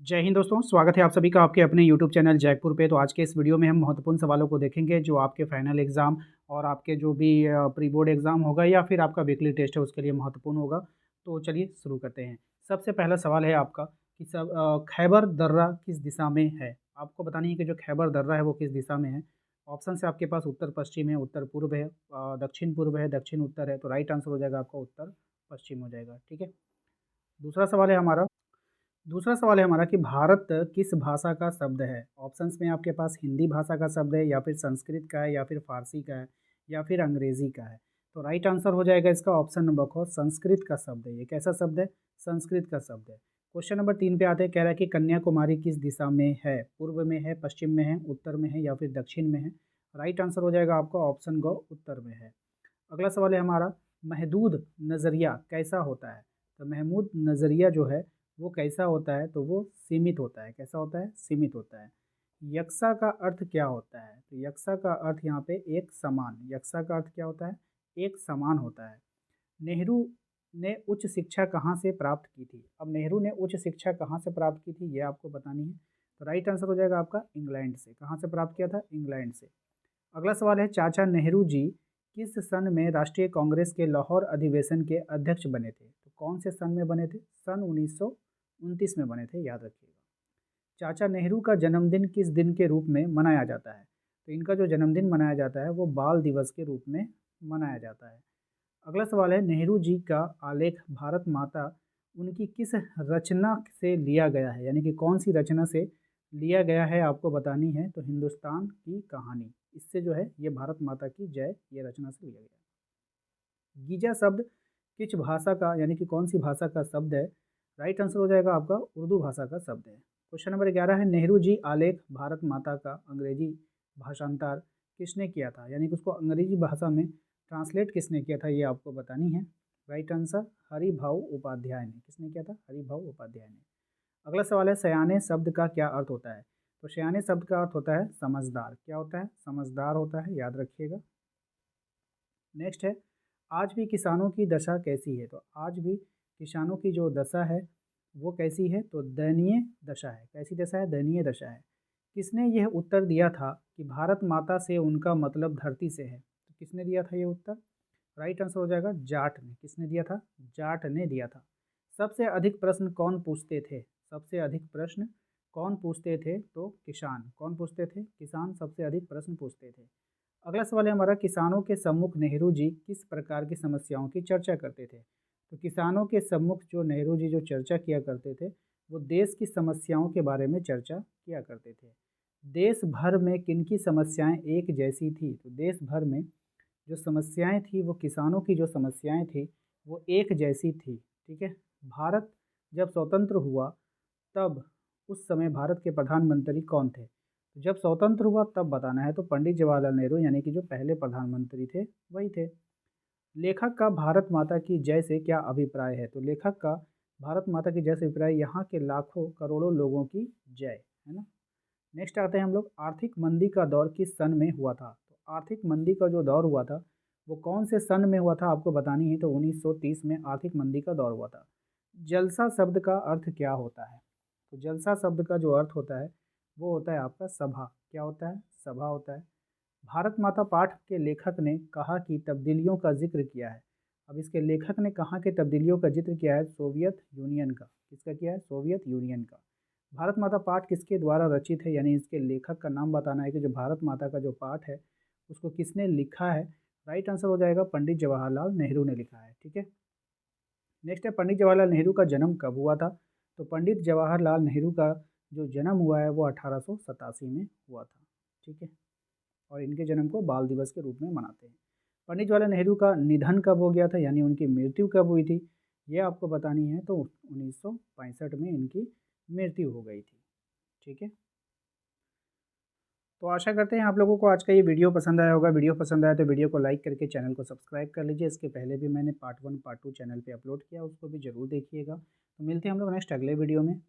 जय हिंद दोस्तों, स्वागत है आप सभी का आपके अपने यूट्यूब चैनल जयपुर पे। तो आज के इस वीडियो में हम महत्वपूर्ण सवालों को देखेंगे जो आपके फाइनल एग्ज़ाम और आपके जो भी प्री बोर्ड एग्ज़ाम होगा या फिर आपका वीकली टेस्ट है उसके लिए महत्वपूर्ण होगा। तो चलिए शुरू करते हैं। सबसे पहला सवाल है आपका कि खैबर दर्रा किस दिशा में है? आपको बतानी है कि जो खैबर दर्रा है वो किस दिशा में है। ऑप्शन है आपके पास उत्तर पश्चिम है, उत्तर पूर्व है, दक्षिण पूर्व है, दक्षिण उत्तर है। तो राइट आंसर हो जाएगा आपका उत्तर पश्चिम हो जाएगा। ठीक है। दूसरा सवाल है हमारा दूसरा सवाल है हमारा कि भारत किस भाषा का शब्द है? ऑप्शंस में आपके पास हिंदी भाषा का शब्द है या फिर संस्कृत का है या फिर फारसी का है या फिर अंग्रेजी का है। तो राइट आंसर हो जाएगा इसका ऑप्शन नंबर ख, संस्कृत का शब्द है। ये कैसा शब्द है? संस्कृत का शब्द है। क्वेश्चन नंबर 3 पे आते हैं। कह रहा है कि कन्याकुमारी किस दिशा में है? पूर्व में है, पश्चिम में है, उत्तर में है या फिर दक्षिण में है। राइट आंसर हो जाएगा आपका ऑप्शन ग, उत्तर में है। अगला सवाल है हमारा, महदूद नज़रिया कैसा होता है? तो महमूद नज़रिया जो है वो कैसा होता है? तो वो सीमित होता है। कैसा होता है? सीमित होता है। यक्सा का अर्थ क्या होता है? तो यक्सा का अर्थ यहाँ पे एक समान। यक्सा का अर्थ क्या होता है? एक समान होता है। नेहरू ने उच्च शिक्षा कहाँ से प्राप्त की थी? अब नेहरू ने उच्च शिक्षा कहाँ से प्राप्त की थी ये आपको बतानी है। तो राइट आंसर हो जाएगा आपका इंग्लैंड से। कहाँ से प्राप्त किया था? इंग्लैंड से। अगला सवाल है, चाचा नेहरू जी किस सन में राष्ट्रीय कांग्रेस के लाहौर अधिवेशन के अध्यक्ष बने थे? तो कौन से सन में बने थे? सन 1929 में बने थे, याद रखिएगा। चाचा नेहरू का जन्मदिन किस दिन के रूप में मनाया जाता है? तो इनका जो जन्मदिन मनाया जाता है वो बाल दिवस के रूप में मनाया जाता है। अगला सवाल है, नेहरू जी का आलेख भारत माता उनकी किस रचना से लिया गया है? यानी कि कौन सी रचना से लिया गया है आपको बतानी है। तो हिंदुस्तान की कहानी, इससे जो है ये भारत माता की जय ये रचना से लिया गया है। गीजा शब्द किस भाषा का यानी कि कौन सी भाषा का शब्द है? राइट आंसर हो जाएगा आपका उर्दू भाषा का शब्द है। क्वेश्चन नंबर 11 है, नेहरू जी आलेख भारत माता का अंग्रेजी भाषांतर किसने किया था? यानी कि उसको अंग्रेजी भाषा में ट्रांसलेट किसने किया था ये आपको बतानी है। राइट आंसर हरिभाऊ उपाध्याय ने। किसने किया था? हरिभाऊ उपाध्याय ने। अगला सवाल है, सयाने शब्द का क्या अर्थ होता है? तो सयाने शब्द का अर्थ होता है समझदार। क्या होता है? समझदार होता है, याद रखिएगा। नेक्स्ट है, आज भी किसानों की दशा कैसी है? तो आज भी किसानों की जो दशा है वो कैसी है? तो दयनीय दशा है। कैसी दशा है? दयनीय दशा है। किसने यह उत्तर दिया था कि भारत माता से उनका मतलब धरती से है? तो किसने दिया था ये उत्तर? राइट आंसर हो जाएगा जाट ने। किसने दिया था? जाट ने दिया था। सबसे अधिक प्रश्न कौन पूछते थे? सबसे अधिक प्रश्न कौन पूछते थे? तो किसान। कौन पूछते थे? किसान सबसे अधिक प्रश्न पूछते थे। अगला सवाल है हमारा, किसानों के सम्मुख नेहरू जी किस प्रकार की समस्याओं की चर्चा करते थे? तो किसानों के सम्मुख जो नेहरू जी जो चर्चा किया करते थे वो देश की समस्याओं के बारे में चर्चा किया करते थे। देश भर में किन की समस्याएं एक जैसी थी? तो देश भर में जो समस्याएं थी वो किसानों की जो समस्याएं थी वो एक जैसी थी। ठीक है। भारत जब स्वतंत्र हुआ तब उस समय भारत के प्रधानमंत्री कौन थे? तो जब स्वतंत्र हुआ तब बताना है। तो पंडित जवाहरलाल नेहरू यानी कि जो पहले प्रधानमंत्री थे वही थे। लेखक का भारत माता की जय से क्या अभिप्राय है? तो लेखक का भारत माता की जय से अभिप्राय यहाँ के लाखों करोड़ों लोगों की जय है ना। नेक्स्ट आते हैं हम लोग, आर्थिक मंदी का दौर किस सन में हुआ था? तो आर्थिक मंदी का जो दौर हुआ था वो कौन से सन में हुआ था आपको बतानी है। तो 1930 में आर्थिक मंदी का दौर हुआ था। जलसा शब्द का अर्थ क्या होता है? तो जलसा शब्द का जो अर्थ होता है वो होता है आपका सभा। क्या होता है? सभा होता है। भारत माता पाठ के लेखक ने कहा कि तब्दीलियों का जिक्र किया है। अब इसके लेखक ने कहाँ के तब्दीलियों का जिक्र किया है? सोवियत यूनियन का। किसका किया है? सोवियत यूनियन का। भारत माता पाठ किसके द्वारा रचित है? यानी इसके लेखक का नाम बताना है कि जो भारत माता का जो पाठ है उसको किसने लिखा है। राइट आंसर हो जाएगा पंडित जवाहरलाल नेहरू ने लिखा है। ठीक है। नेक्स्ट है, पंडित जवाहरलाल नेहरू का जन्म कब हुआ था? तो पंडित जवाहरलाल नेहरू का जो जन्म हुआ है वो 1887 में हुआ था। ठीक है। और इनके जन्म को बाल दिवस के रूप में मनाते हैं। पंडित जवाहरलाल नेहरू का निधन कब हो गया था यानी उनकी मृत्यु कब हुई थी ये आपको बतानी है। तो 1965 में इनकी मृत्यु हो गई थी। ठीक है। तो आशा करते हैं आप लोगों को आज का ये वीडियो पसंद आया होगा। वीडियो पसंद आया तो वीडियो को लाइक करके चैनल को सब्सक्राइब कर लीजिए। इसके पहले भी मैंने पार्ट 1 पार्ट 2 चैनल पे अपलोड किया, उसको भी ज़रूर देखिएगा। तो मिलते हैं हम लोग नेक्स्ट अगले वीडियो में।